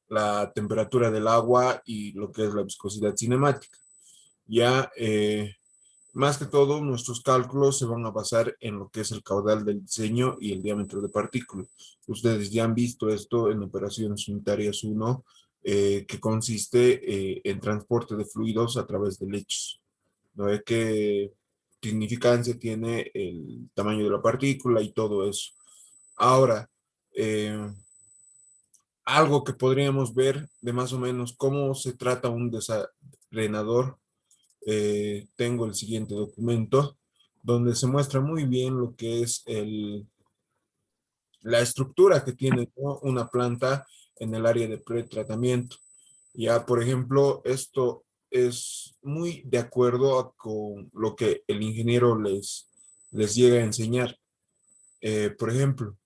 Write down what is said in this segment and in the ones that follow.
la temperatura del agua y lo que es la viscosidad cinemática. Ya, más que todo, nuestros cálculos se van a basar en lo que es el caudal del diseño y el diámetro de partícula. Ustedes ya han visto esto en operaciones unitarias 1, que consiste en transporte de fluidos a través de lechos. ¿No ve qué significancia tiene el tamaño de la partícula y todo eso? Ahora, eh, algo que podríamos ver de más o menos cómo se trata un desarenador. Tengo el siguiente documento donde se muestra muy bien lo que es la estructura que tiene, ¿no?, una planta en el área de pretratamiento. Ya, por ejemplo, esto es muy de acuerdo con lo que el ingeniero les llega a enseñar. Por ejemplo,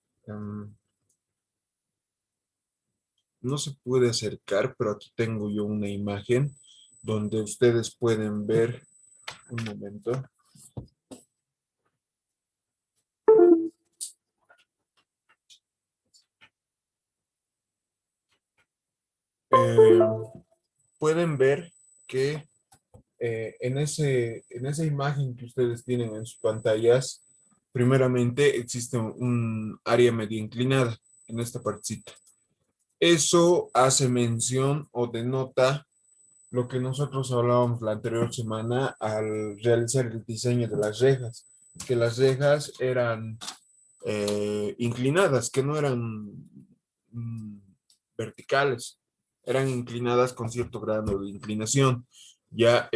no se puede acercar, pero aquí tengo yo una imagen donde ustedes pueden ver, un momento. Eh, Pueden ver que en esa imagen que ustedes tienen en sus pantallas, primeramente existe un área media inclinada en esta partecita. Eso hace mención o denota lo que nosotros hablábamos la anterior semana al realizar el diseño de las rejas, que las rejas eran inclinadas, que no eran mm, verticales, eran inclinadas con cierto grado de inclinación. Ya,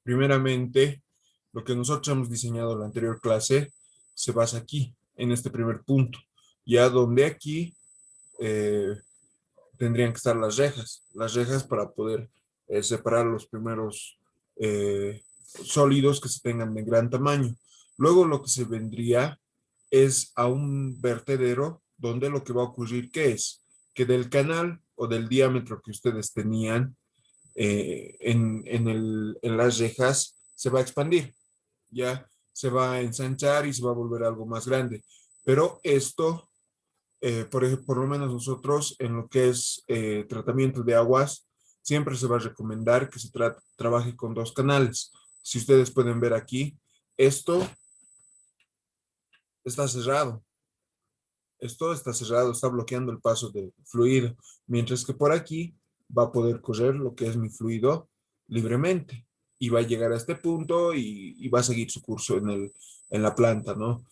primeramente, lo que nosotros hemos diseñado en la anterior clase se basa aquí, en este primer punto, ya donde aquí eh, tendrían que estar las rejas para poder separar los primeros sólidos que se tengan de gran tamaño. Luego lo que se vendría es a un vertedero donde lo que va a ocurrir, ¿qué es? Que del canal o del diámetro que ustedes tenían en las rejas se va a expandir, ya se va a ensanchar y se va a volver algo más grande. Pero esto, por lo menos nosotros en lo que es tratamiento de aguas, siempre se va a recomendar que se trabaje con dos canales. Si ustedes pueden ver aquí, esto está cerrado. Esto está cerrado, está bloqueando el paso del fluido, mientras que por aquí va a poder correr lo que es mi fluido libremente y va a llegar a este punto y va a seguir su curso en la planta, ¿no?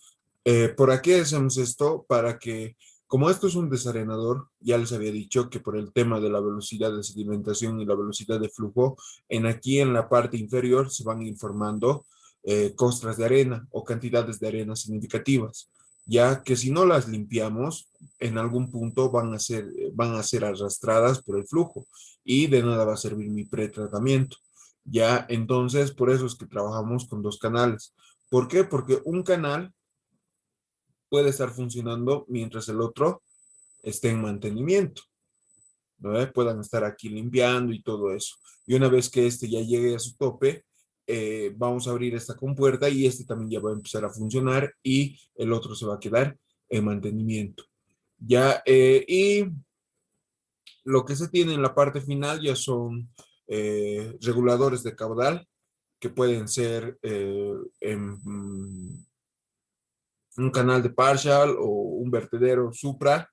¿Por qué hacemos esto? Para que, como esto es un desarenador, ya les había dicho que por el tema de la velocidad de sedimentación y la velocidad de flujo, aquí en la parte inferior se van informando costras de arena o cantidades de arena significativas, ya que si no las limpiamos, en algún punto van a ser arrastradas por el flujo y de nada va a servir mi pretratamiento. Ya, entonces, por eso es que trabajamos con dos canales. ¿Por qué? Porque un canal puede estar funcionando mientras el otro esté en mantenimiento, ¿no? Puedan estar aquí limpiando y todo eso. Y una vez que este ya llegue a su tope, vamos a abrir esta compuerta y este también ya va a empezar a funcionar y el otro se va a quedar en mantenimiento. Ya, y lo que se tiene en la parte final ya son reguladores de caudal que pueden ser un canal de partial o un vertedero supra.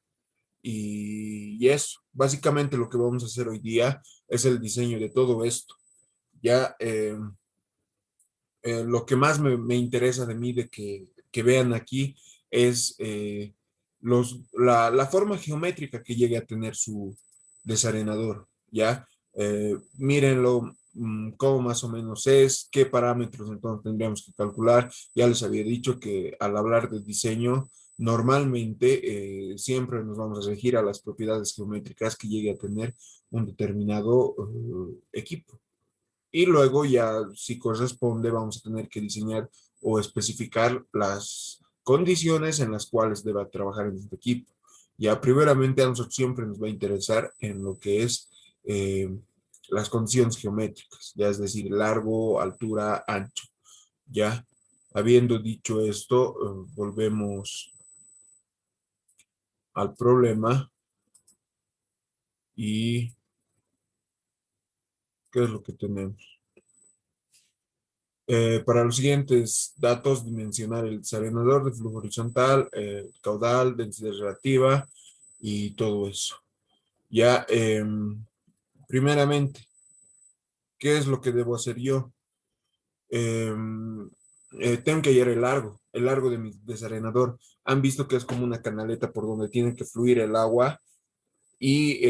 Y eso, básicamente lo que vamos a hacer hoy día es el diseño de todo esto. Ya, lo que más me interesa de mí de que vean aquí es la forma geométrica que llegue a tener su desarenador. Ya, mírenlo, cómo más o menos es, qué parámetros entonces tendríamos que calcular. Ya les había dicho que al hablar de diseño, normalmente siempre nos vamos a regir a las propiedades geométricas que llegue a tener un determinado equipo. Y luego ya, si corresponde, vamos a tener que diseñar o especificar las condiciones en las cuales deba trabajar en este equipo. Ya, primeramente, a nosotros siempre nos va a interesar en lo que es eh, las condiciones geométricas, ya es decir, largo, altura, ancho. Ya, habiendo dicho esto, volvemos al problema ¿Y qué es lo que tenemos? Para los siguientes datos, dimensionar el desarenador de flujo horizontal, caudal, densidad relativa y todo eso. Ya, primeramente, ¿qué es lo que debo hacer yo? Em, Tengo que hallar el largo de mi desarenador. Han visto que es como una canaleta por donde tiene que fluir el agua y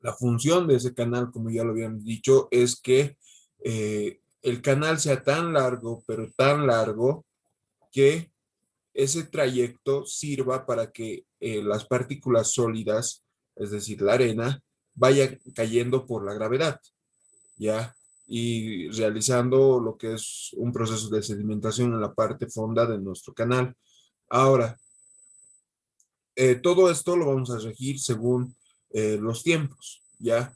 la función de ese canal, como ya lo habíamos dicho, es que el canal sea tan largo, pero tan largo, que ese trayecto sirva para que las partículas sólidas, es decir, la arena, vaya cayendo por la gravedad, ¿ya? Y realizando lo que es un proceso de sedimentación en la parte fonda de nuestro canal. Ahora, todo esto lo vamos a regir según los tiempos, ¿ya?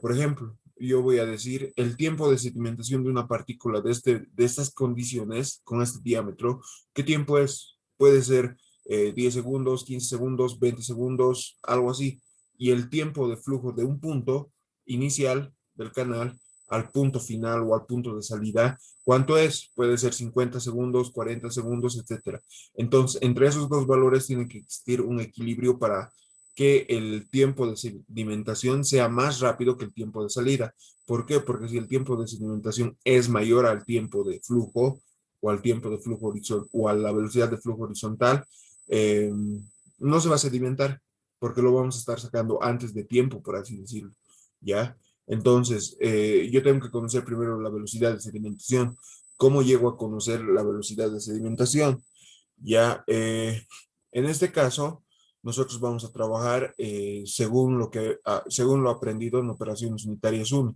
Por ejemplo, yo voy a decir el tiempo de sedimentación de una partícula de estas condiciones, con este diámetro, ¿qué tiempo es? Puede ser 10 segundos, 15 segundos, 20 segundos, algo así. Y el tiempo de flujo de un punto inicial del canal al punto final o al punto de salida, ¿cuánto es? Puede ser 50 segundos, 40 segundos, etcétera. Entonces, entre esos dos valores tiene que existir un equilibrio para que el tiempo de sedimentación sea más rápido que el tiempo de salida. ¿Por qué? Porque si el tiempo de sedimentación es mayor al tiempo de flujo o al tiempo de flujo horizontal o a la velocidad de flujo horizontal, no se va a sedimentar porque lo vamos a estar sacando antes de tiempo, por así decirlo. ¿Ya? Entonces, yo tengo que conocer primero la velocidad de sedimentación. ¿Cómo llego a conocer la velocidad de sedimentación? Ya, en este caso, nosotros vamos a trabajar según lo aprendido en operaciones unitarias 1.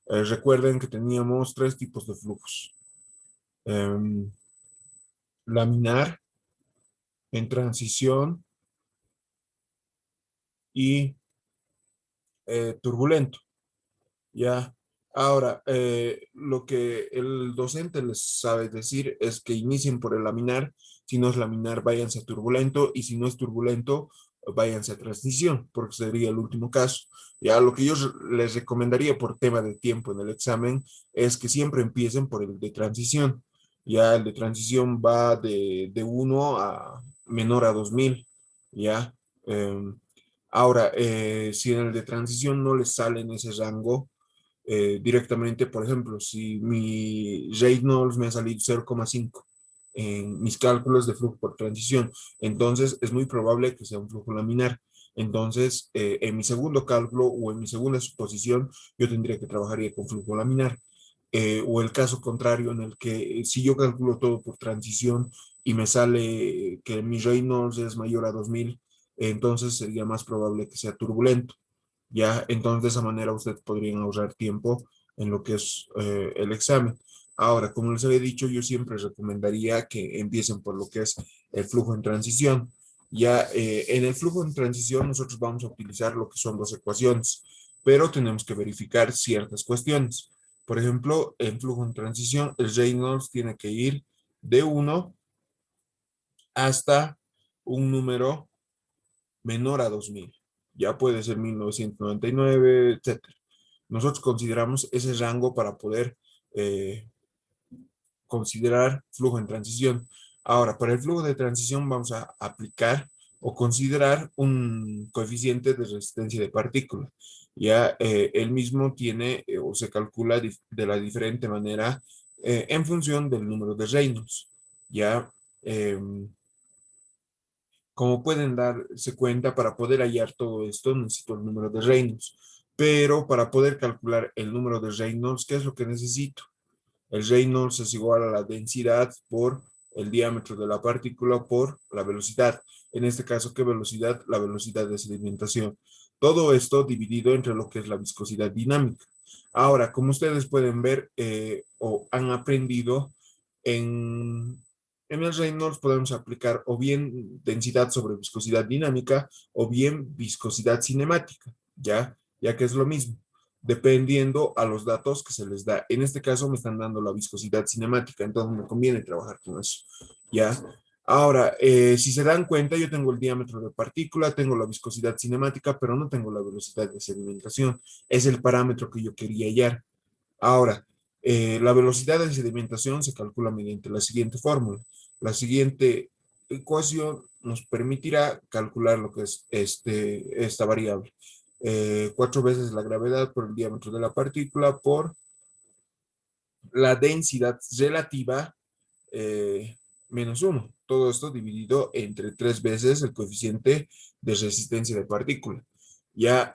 Recuerden que teníamos tres tipos de flujos. Em, Laminar, en transición y turbulento. Ya. Ahora, lo que el docente les sabe decir es que inicien por el laminar. Si no es laminar, váyanse a turbulento. Y si no es turbulento, váyanse a transición, porque sería el último caso. Ya, lo que yo les recomendaría por tema de tiempo en el examen es que siempre empiecen por el de transición. Ya, el de transición va de 1 a menor a 2000. Ya. Ahora, si en el de transición no les sale en ese rango, directamente, por ejemplo, si mi Reynolds me ha salido 0,5 en mis cálculos de flujo por transición, entonces es muy probable que sea un flujo laminar. Entonces, en mi segundo cálculo o en mi segunda suposición, yo tendría que trabajar con flujo laminar. O el caso contrario en el que si yo calculo todo por transición y me sale que mi Reynolds es mayor a 2000, entonces sería más probable que sea turbulento. Ya, entonces de esa manera ustedes podrían ahorrar tiempo en lo que es el examen. Ahora, como les había dicho, yo siempre recomendaría que empiecen por lo que es el flujo en transición. Ya en el flujo en transición nosotros vamos a utilizar lo que son dos ecuaciones, pero tenemos que verificar ciertas cuestiones. Por ejemplo, en flujo en transición, el Reynolds tiene que ir de 1 hasta un número menor a 2000. Ya puede ser 1999, etcétera. Nosotros consideramos ese rango para poder considerar flujo en transición. Ahora, para el flujo de transición vamos a aplicar o considerar un coeficiente de resistencia de partícula. Ya el mismo tiene o se calcula de la diferente manera en función del número de Reynolds. Ya, eh, como pueden darse cuenta, para poder hallar todo esto necesito el número de Reynolds. Pero para poder calcular el número de Reynolds, ¿qué es lo que necesito? El Reynolds es igual a la densidad por el diámetro de la partícula por la velocidad. En este caso, ¿qué velocidad? La velocidad de sedimentación. Todo esto dividido entre lo que es la viscosidad dinámica. Ahora, como ustedes pueden ver o han aprendido, en el Reynolds podemos aplicar o bien densidad sobre viscosidad dinámica o bien viscosidad cinemática, ya que es lo mismo dependiendo a los datos que se les da. En este caso me están dando la viscosidad cinemática, entonces me conviene trabajar con eso, ¿ya? Ahora, si se dan cuenta, yo tengo el diámetro de partícula, tengo la viscosidad cinemática, pero no tengo la velocidad de sedimentación. Es el parámetro que yo quería hallar. Ahora, la velocidad de sedimentación se calcula mediante la siguiente fórmula. La siguiente ecuación nos permitirá calcular lo que es esta variable. 4 veces la gravedad por el diámetro de la partícula por la densidad relativa menos 1. Todo esto dividido entre 3 veces el coeficiente de resistencia de partícula. Ya,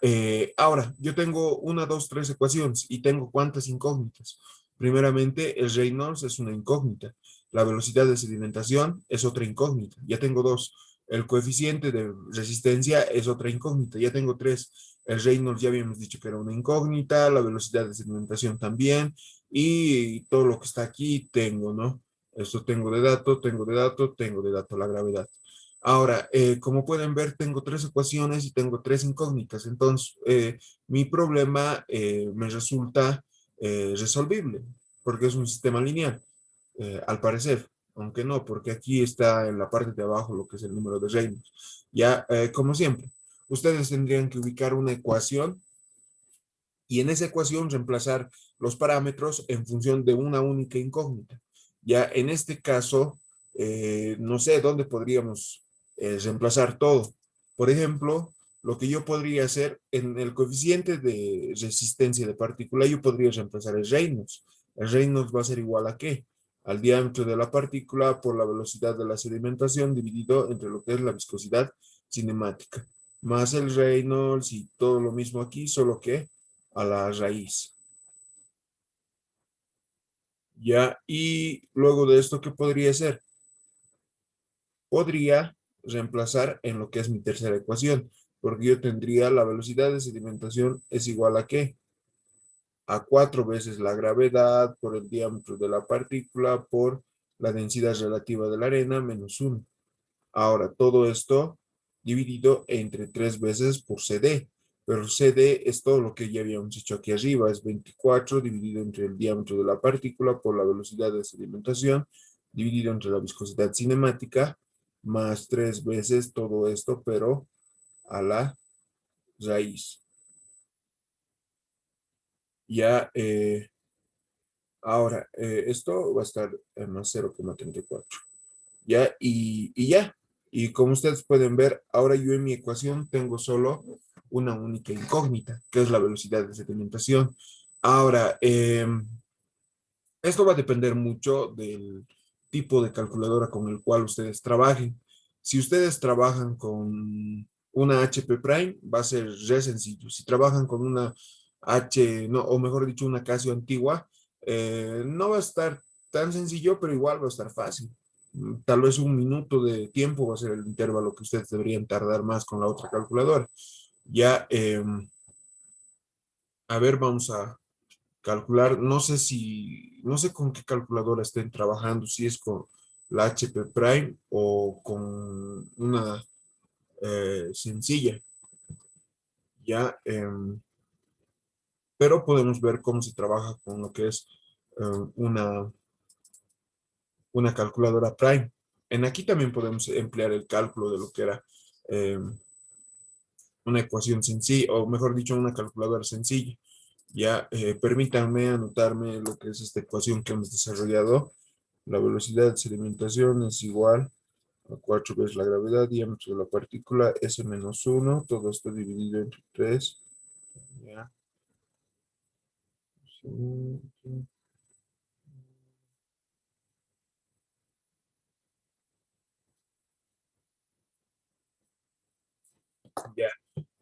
ahora, yo tengo una, dos, tres ecuaciones y tengo cuántas incógnitas. Primeramente, el Reynolds es una incógnita. La velocidad de sedimentación es otra incógnita. Ya tengo dos. El coeficiente de resistencia es otra incógnita. Ya tengo tres. El Reynolds ya habíamos dicho que era una incógnita, la velocidad de sedimentación también, y todo lo que está aquí tengo, ¿no? Esto tengo de dato, tengo de dato, tengo de dato la gravedad. Ahora, como pueden ver, tengo tres ecuaciones y tengo tres incógnitas. Entonces, mi problema me resulta resolvible, porque es un sistema lineal, al parecer. Aunque no, porque aquí está en la parte de abajo lo que es el número de Reynolds. Ya, como siempre, ustedes tendrían que ubicar una ecuación y en esa ecuación reemplazar los parámetros en función de una única incógnita. Ya en este caso, no sé dónde podríamos reemplazar todo. Por ejemplo, lo que yo podría hacer en el coeficiente de resistencia de partícula, yo podría reemplazar el Reynolds. El Reynolds va a ser igual a ¿qué? Al diámetro de la partícula por la velocidad de la sedimentación dividido entre lo que es la viscosidad cinemática, más el Reynolds y todo lo mismo aquí, solo que a la raíz. ¿Ya? Y luego de esto, ¿qué podría ser? Podría reemplazar en lo que es mi tercera ecuación, porque yo tendría la velocidad de sedimentación es igual a ¿qué? A 4 veces la gravedad por el diámetro de la partícula por la densidad relativa de la arena menos 1. Ahora, todo esto dividido entre 3 veces por CD, pero CD es todo lo que ya habíamos hecho aquí arriba, es 24 dividido entre el diámetro de la partícula por la velocidad de sedimentación, dividido entre la viscosidad cinemática, más 3 veces todo esto, pero a la raíz. Ya, ahora, esto va a estar en más 0,34. ¿Ya? Y ya. Y como ustedes pueden ver, ahora yo en mi ecuación tengo solo una única incógnita, que es la velocidad de sedimentación. Ahora, esto va a depender mucho del tipo de calculadora con el cual ustedes trabajen. Si ustedes trabajan con una HP Prime, va a ser re sencillo. Si trabajan con una no, o mejor dicho, una Casio antigua, no va a estar tan sencillo, pero igual va a estar fácil. Tal vez 1 minuto de tiempo va a ser el intervalo que ustedes deberían tardar más con la otra calculadora. Ya, a ver, vamos a calcular, no sé con qué calculadora estén trabajando, si es con la HP Prime o con una sencilla, ya, pero podemos ver cómo se trabaja con lo que es eh, una, una calculadora Prime. En aquí también podemos emplear el cálculo de lo que era eh, una ecuación sencilla, o mejor dicho, una calculadora sencilla. Ya, permítanme anotarme lo que es esta ecuación que hemos desarrollado. La velocidad de sedimentación es igual a 4 veces la gravedad, diámetro de la partícula, S menos 1, todo esto dividido entre 3. Ya. Ya.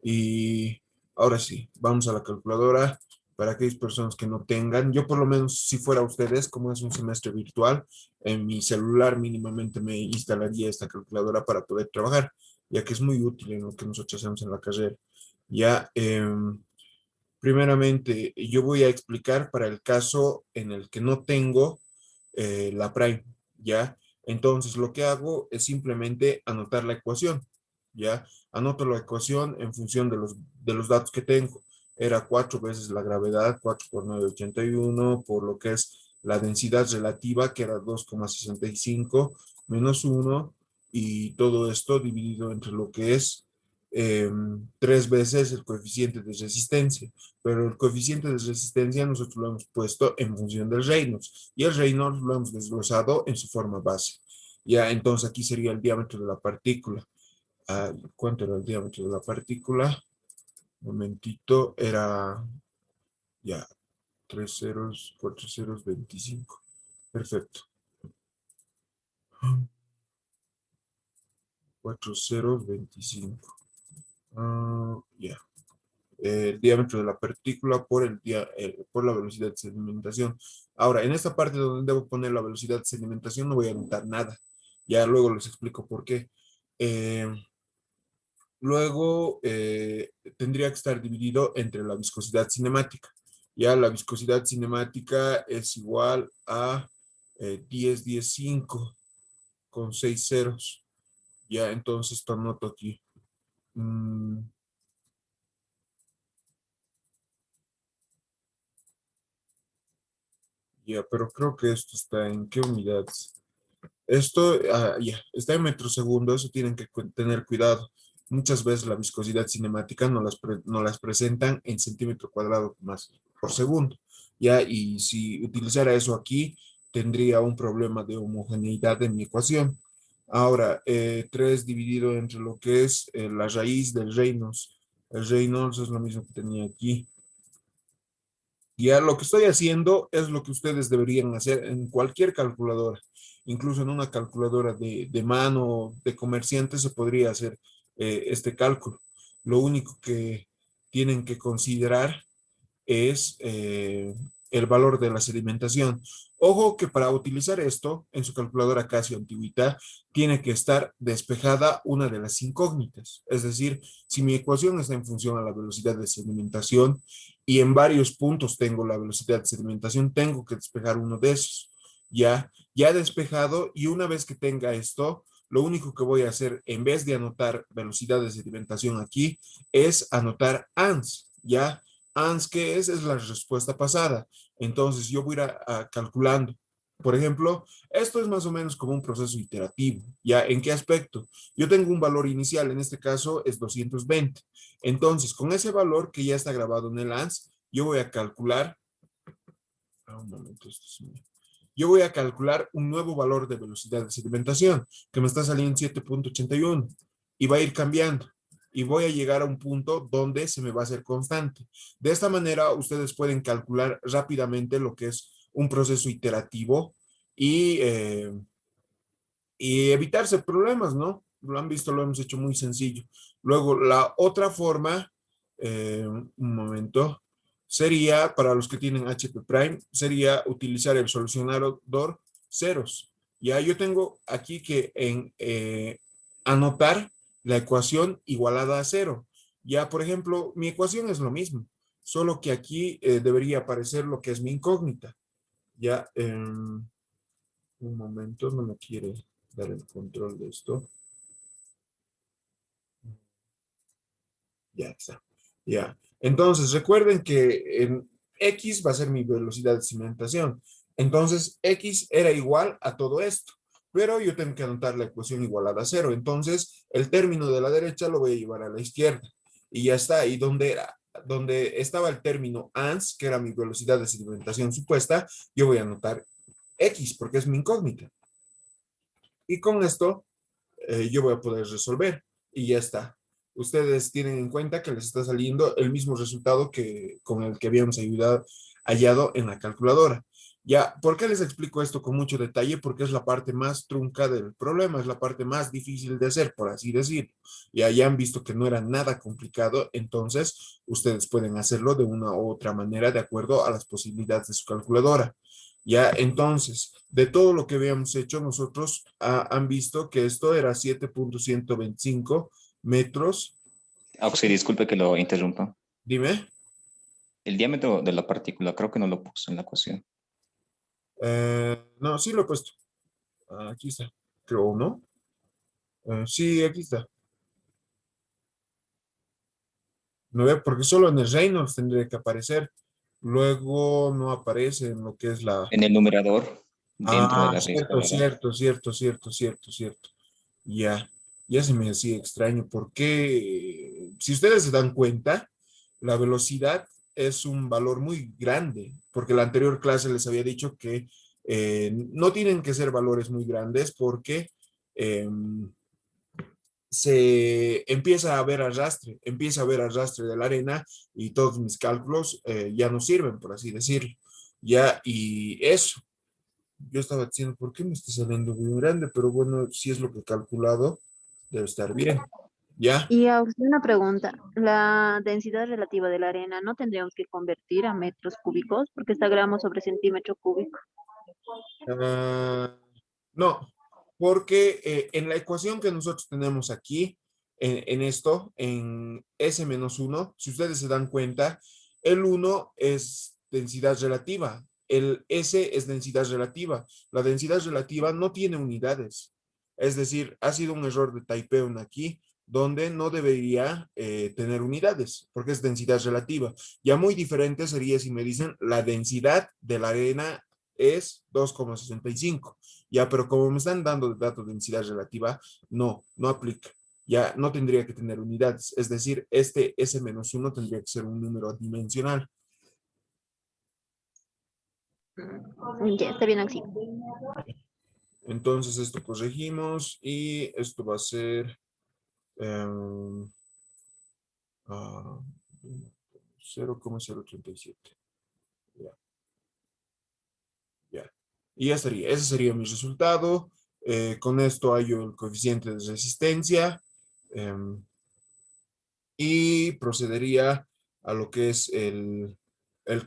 Y ahora sí, vamos a la calculadora. Para aquellas personas que no tengan, yo por lo menos si fuera ustedes, como es un semestre virtual, en mi celular mínimamente me instalaría esta calculadora para poder trabajar, ya que es muy útil en lo que nosotros hacemos en la carrera. Ya, primeramente, yo voy a explicar para el caso en el que no tengo la prime, ¿ya? Entonces, lo que hago es simplemente anotar la ecuación, ¿ya? Anoto la ecuación en función de los datos que tengo. Era 4 veces la gravedad, 4 por 9,81, por lo que es la densidad relativa, que era 2,65 menos 1, y todo esto dividido entre lo que es 3 veces el coeficiente de resistencia, pero el coeficiente de resistencia nosotros lo hemos puesto en función del Reynolds y el Reynolds lo hemos desglosado en su forma base. Ya, entonces aquí sería el diámetro de la partícula. ¿Cuánto era el diámetro de la partícula? Un momentito, era ya 3 ceros, 4 ceros, 25. Perfecto. 4 ceros, 25. Ya. El diámetro de la partícula por la velocidad de sedimentación. Ahora, en esta parte donde debo poner la velocidad de sedimentación no voy a anotar nada. Ya luego les explico por qué. Eh, Luego tendría que estar dividido entre la viscosidad cinemática. Ya la viscosidad cinemática es igual a 10, 10, 5 con 6 ceros. Ya, entonces esto anoto aquí. Mm, ya, pero creo que esto está en qué unidades. Esto ya, está en metros segundo, eso tienen que tener cuidado. Muchas veces la viscosidad cinemática no las presentan en centímetro cuadrado más por segundo. Ya, y si utilizara eso aquí, tendría un problema de homogeneidad en mi ecuación. Ahora, 3 dividido entre lo que es la raíz del Reynolds. El Reynolds es lo mismo que tenía aquí. Ya lo que estoy haciendo es lo que ustedes deberían hacer en cualquier calculadora, incluso en una calculadora de mano de comerciante se podría hacer este cálculo. Lo único que tienen que considerar es el valor de la sedimentación. Ojo que para utilizar esto en su calculadora Casio Antigüita tiene que estar despejada una de las incógnitas. Es decir, si mi ecuación está en función a la velocidad de sedimentación y en varios puntos tengo la velocidad de sedimentación, tengo que despejar uno de esos. Ya despejado y una vez que tenga esto, lo único que voy a hacer en vez de anotar velocidad de sedimentación aquí es anotar ANS, ¿ya? ANS, ¿qué es? Es la respuesta pasada. Entonces, yo voy a ir calculando. Por ejemplo, esto es más o menos como un proceso iterativo. ¿Ya? ¿En qué aspecto? Yo tengo un valor inicial, en este caso es 220. Entonces, con ese valor que ya está grabado en el ANS, yo voy a calcular, un momento, yo voy a calcular un nuevo valor de velocidad de sedimentación, que me está saliendo en 7.81, y va a ir cambiando y voy a llegar a un punto donde se me va a hacer constante. De esta manera, ustedes pueden calcular rápidamente lo que es un proceso iterativo y, eh, y evitarse problemas, ¿no? Lo han visto, lo hemos hecho muy sencillo. Luego, la otra forma, un momento, sería, para los que tienen HP Prime, sería utilizar el solucionador ceros. Ya yo tengo aquí que anotar la ecuación igualada a cero. Ya, por ejemplo, mi ecuación es lo mismo, solo que aquí debería aparecer lo que es mi incógnita. Ya, un momento, no me quiere dar el control de esto. Ya está. Ya. Entonces, recuerden que en X va a ser mi velocidad de cimentación. Entonces, X era igual a todo esto. Pero yo tengo que anotar la ecuación igualada a cero. Entonces, el término de la derecha lo voy a llevar a la izquierda. Y ya está. Y donde estaba el término ANS, que era mi velocidad de sedimentación supuesta, yo voy a anotar X, porque es mi incógnita. Y con esto yo voy a poder resolver y ya está. Ustedes tienen en cuenta que les está saliendo el mismo resultado que con el que habíamos hallado en la calculadora. Ya, ¿por qué les explico esto con mucho detalle? Porque es la parte más trunca del problema, es la parte más difícil de hacer, por así decirlo. Ya han visto que no era nada complicado, entonces ustedes pueden hacerlo de una u otra manera de acuerdo a las posibilidades de su calculadora. Ya, entonces, de todo lo que habíamos hecho, nosotros han visto que esto era 7.125 metros. Sí, disculpe que lo interrumpa. Dime. El diámetro de la partícula creo que no lo puso en la ecuación. No, sí lo he puesto. Aquí está. Creo, ¿no? Sí, aquí está. No ve, porque solo en el Reynolds tendría que aparecer. Luego no aparece en lo que es la... En el numerador, dentro de la raíz Cierto, cuadrada. cierto, cierto, cierto, cierto, cierto. Ya, ya se me hacía extraño porque si ustedes se dan cuenta, la velocidad es un valor muy grande, porque la anterior clase les había dicho que no tienen que ser valores muy grandes porque se empieza a haber arrastre de la arena y todos mis cálculos ya no sirven, por así decirlo. Ya, y eso, yo estaba diciendo, ¿por qué me está saliendo muy grande? Pero bueno, si es lo que he calculado, debe estar bien. ¿Ya? Y a usted una pregunta, la densidad relativa de la arena, ¿no tendríamos que convertir a metros cúbicos? Porque está gramos sobre centímetro cúbico. Ah, no, porque en la ecuación que nosotros tenemos aquí, en esto, en S-1, si ustedes se dan cuenta, el uno es densidad relativa, el S es densidad relativa. La densidad relativa no tiene unidades. Es decir, ha sido un error de typeo en aquí, donde no debería tener unidades, porque es densidad relativa. Ya muy diferente sería si me dicen la densidad de la arena es 2,65. Ya, pero como me están dando datos de densidad relativa, no aplica. Ya no tendría que tener unidades. Es decir, este S-1 tendría que ser un número dimensional. Ya, está bien así. Entonces esto corregimos y esto va a ser ah, 0,037. Ya, ya. Y ya estaría. Ese sería mi resultado. Con esto hallo el coeficiente de resistencia. em, y procedería a lo que es el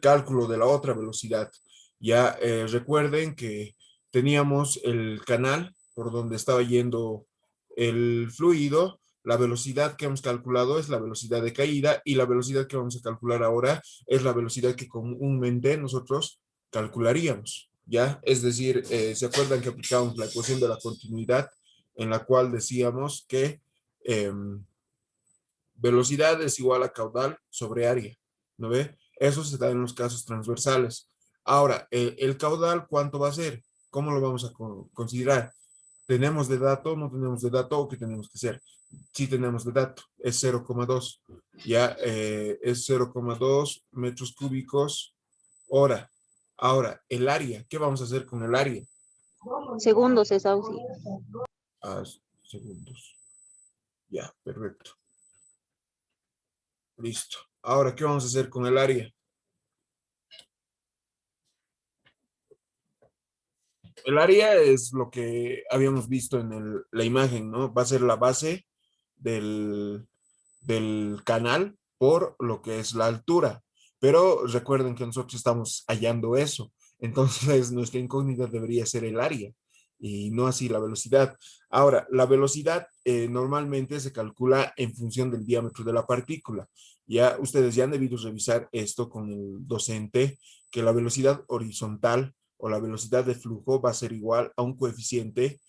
cálculo de la otra velocidad. Ya recuerden que teníamos el canal por donde estaba yendo el fluido. La velocidad que hemos calculado es la velocidad de caída y la velocidad que vamos a calcular ahora es la velocidad que comúnmente nosotros calcularíamos. ¿Ya? Es decir, ¿se acuerdan que aplicábamos la ecuación de la continuidad en la cual decíamos que velocidad es igual a caudal sobre área, ¿no ve? Eso se da en los casos transversales. Ahora, el caudal, ¿cuánto va a ser? ¿Cómo lo vamos a considerar? ¿Tenemos de dato, no tenemos de dato o qué tenemos que hacer? Sí tenemos de dato, es 0,2. Ya es 0,2 metros cúbicos hora. Ahora, el área, ¿qué vamos a hacer con el área? Segundos es auxi. Ah, segundos. Ya, perfecto. Listo. Ahora, ¿qué vamos a hacer con el área? El área es lo que habíamos visto en la imagen, ¿no? Va a ser la base del, del canal por lo que es la altura. Pero recuerden que nosotros estamos hallando eso. Entonces, nuestra incógnita debería ser el área y no así la velocidad. Ahora, la velocidad normalmente se calcula en función del diámetro de la partícula. Ya ustedes ya han debido revisar esto con el docente, que la velocidad horizontal o la velocidad de flujo va a ser igual a un coeficiente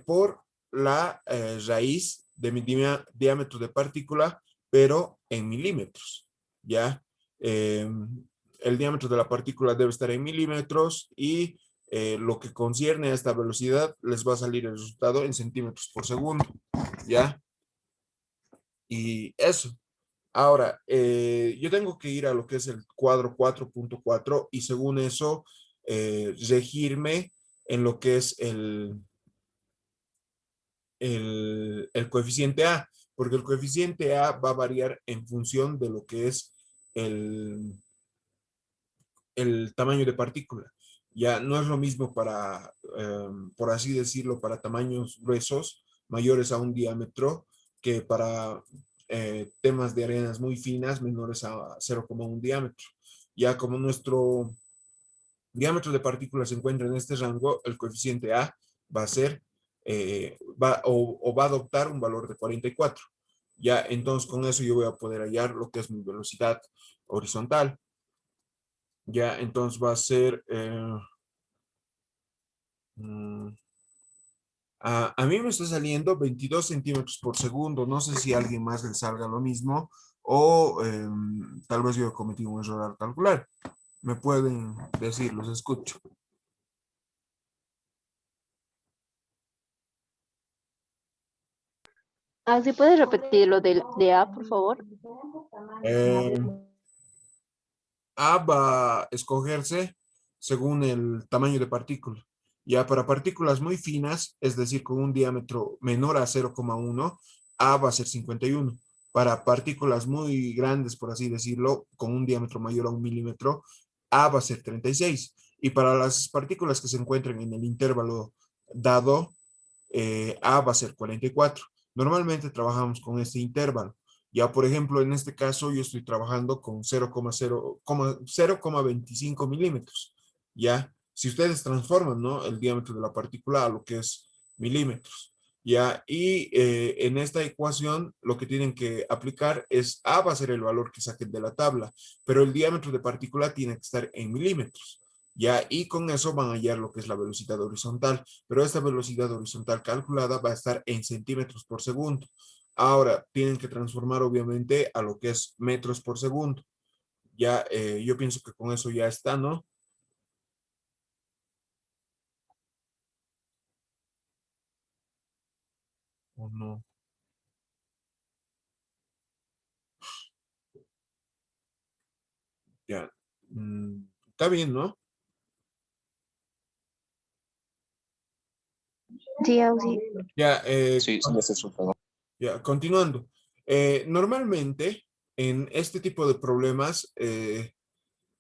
por la raíz de mi diámetro de partícula, pero en milímetros, ¿ya? Eh, el diámetro de la partícula debe estar en milímetros y lo que concierne a esta velocidad les va a salir el resultado en centímetros por segundo, ¿ya? Y eso. Ahora, yo tengo que ir a lo que es el cuadro 4.4 y según eso, regirme en lo que es el coeficiente A, porque el coeficiente A va a variar en función de lo que es el, el tamaño de partícula. Ya no es lo mismo para, por así decirlo, para tamaños gruesos mayores a un diámetro que para temas de arenas muy finas menores a 0,1 diámetro. Ya como nuestro diámetro de partículas se encuentra en este rango, el coeficiente A va a ser, o va a adoptar un valor de 44. Ya, entonces con eso yo voy a poder hallar lo que es mi velocidad horizontal. Ya, entonces va a ser, mm, a mí me está saliendo 22 centímetros por segundo. No sé si a alguien más le salga lo mismo o tal vez yo he cometido un error al calcular. Me pueden decir, los escucho. ¿Sí puedes repetir lo de A, por favor? Eh, A va a escogerse según el tamaño de partícula. Ya para partículas muy finas, es decir, con un diámetro menor a 0,1, A va a ser 51. Para partículas muy grandes, por así decirlo, con un diámetro mayor a 1 milímetro, A va a ser 36. Y para las partículas que se encuentren en el intervalo dado, A va a ser 44. Normalmente trabajamos con este intervalo. Ya, por ejemplo, en este caso yo estoy trabajando con 0,25 milímetros. Ya, si ustedes transforman, ¿no?, el diámetro de la partícula a lo que es milímetros. Ya, y en esta ecuación lo que tienen que aplicar es A va a ser el valor que saquen de la tabla, pero el diámetro de partícula tiene que estar en milímetros. Ya, y con eso van a hallar lo que es la velocidad horizontal, pero esta velocidad horizontal calculada va a estar en centímetros por segundo. Ahora, tienen que transformar obviamente a lo que es metros por segundo. Ya, yo pienso que con eso ya está, ¿no? ¿O no? Ya. Está bien, ¿no? Sí, Auxi. Ya, Sí, sí, ese es su favor. ya, continuando. Normalmente, en este tipo de problemas,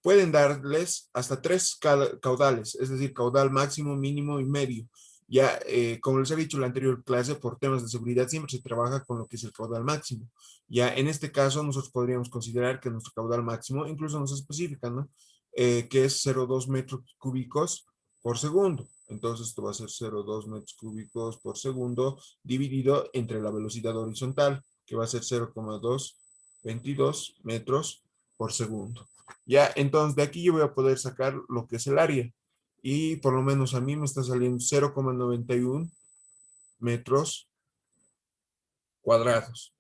pueden darles hasta tres caudales, es decir, caudal máximo, mínimo y medio. Ya, como les he dicho en la anterior clase, por temas de seguridad siempre se trabaja con lo que es el caudal máximo. Ya, en este caso, nosotros podríamos considerar que nuestro caudal máximo, incluso nos especifica, ¿no? Que es 0,2 metros cúbicos por segundo. Entonces, esto va a ser 0,2 metros cúbicos por segundo dividido entre la velocidad horizontal, que va a ser 0,222 metros por segundo. Ya, entonces de aquí yo voy a poder sacar lo que es el área. Y por lo menos a mí me está saliendo 0,91 metros cuadrados.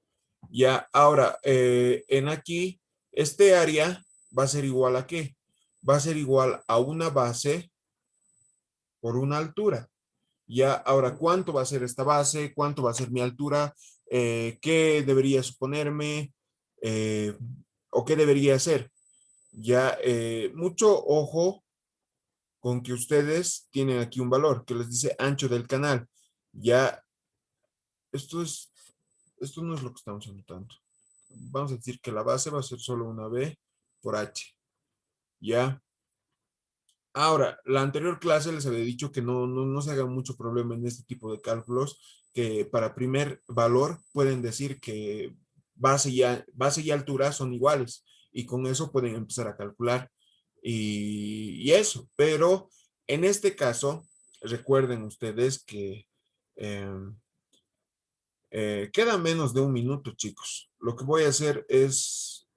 Ya, ahora, en aquí, este área va a ser igual a ¿qué? Va a ser igual a una base por una altura. Ya, ahora, ¿cuánto va a ser esta base? ¿Cuánto va a ser mi altura? ¿Qué debería suponerme? Eh, ¿O qué debería hacer? Ya, mucho ojo con que ustedes tienen aquí un valor que les dice ancho del canal. Ya, esto es, esto no es lo que estamos anotando. Vamos a decir que la base va a ser solo una B por H. Ya. Ahora, la anterior clase les había dicho que no se haga mucho problema en este tipo de cálculos, que para primer valor pueden decir que base y altura son iguales y con eso pueden empezar a calcular y eso. Pero en este caso, recuerden ustedes que em, queda menos de un minuto, chicos. Lo que voy a hacer es